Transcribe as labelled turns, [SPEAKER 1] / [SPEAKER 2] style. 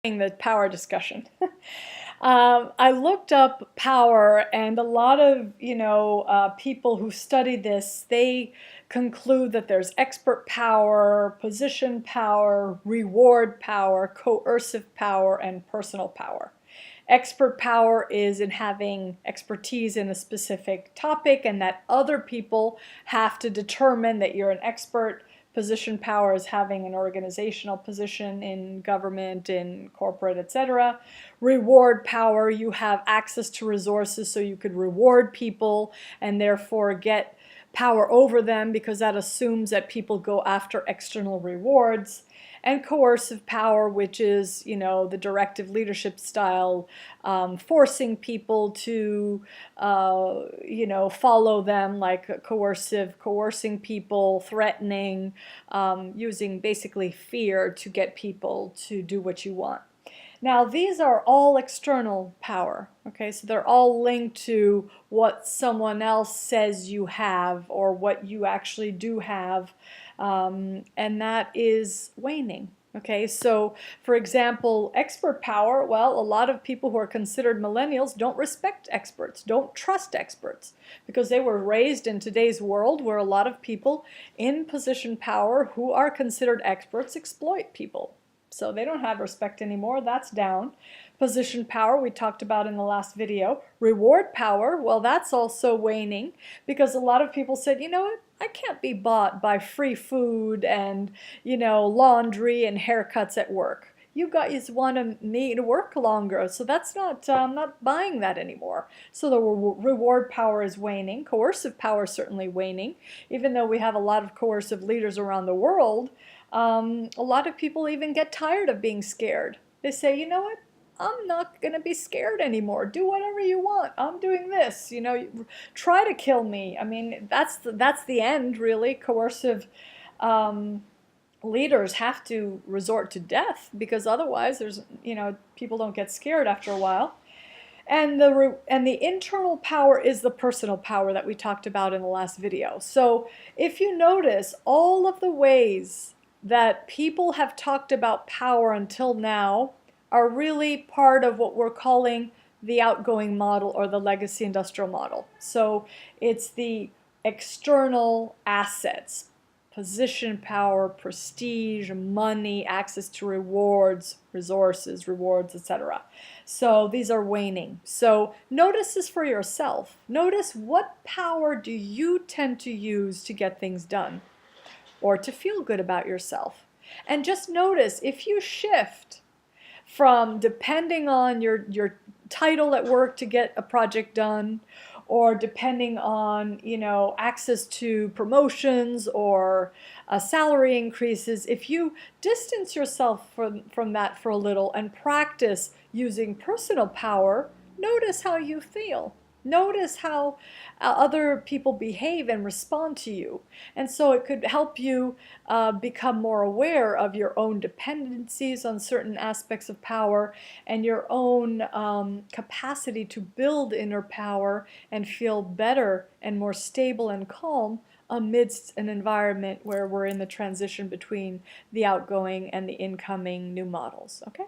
[SPEAKER 1] The power discussion. I looked up power, and a lot of people who study this, they conclude that there's expert power, position power, reward power, coercive power, and personal power. Expert power is in having expertise in a specific topic and that other people have to determine that you're an expert. Position power is having an organizational position in government, in corporate, etc. Reward power, you have access to resources so you could reward people and therefore get power over them because that assumes that people go after external rewards. And coercive power, which is, the directive leadership style, forcing people to, follow them, like coercing people, threatening, using basically fear to get people to do what you want. Now, these are all external power, okay? So they're all linked to what someone else says you have or what you actually do have, and that is waning. Okay, so for example, expert power, well, a lot of people who are considered millennials don't respect experts, don't trust experts, because they were raised in today's world where a lot of people in position power who are considered experts exploit people. So they don't have respect anymore. That's down. Position power, we talked about in the last video. Reward power, well, that's also waning because a lot of people said, you know what, I can't be bought by free food and, laundry and haircuts at work. You guys want me to work longer, so that's not, I'm not buying that anymore. So the reward power is waning. Coercive power is certainly waning, even though we have a lot of coercive leaders around the world. A lot of people even get tired of being scared. They say, you know what? I'm not going to be scared anymore. Do whatever you want. I'm doing this. Try to kill me. I mean, that's the end, really. Coercive leaders have to resort to death because otherwise, people don't get scared after a while. And the internal power is the personal power that we talked about in the last video. So if you notice, all of the ways that people have talked about power until now are really part of what we're calling the outgoing model or the legacy industrial model. So it's the external assets, position, power, prestige, money, access to rewards, resources, rewards, etc. So these are waning. So notice this for yourself. Notice what power do you tend to use to get things done or to feel good about yourself. And just notice if you shift from depending on your title at work to get a project done, or depending on access to promotions or salary increases, if you distance yourself from that for a little and practice using personal power, notice how you feel. Notice how other people behave and respond to you. And so it could help you become more aware of your own dependencies on certain aspects of power and your own capacity to build inner power and feel better and more stable and calm amidst an environment where we're in the transition between the outgoing and the incoming new models. Okay?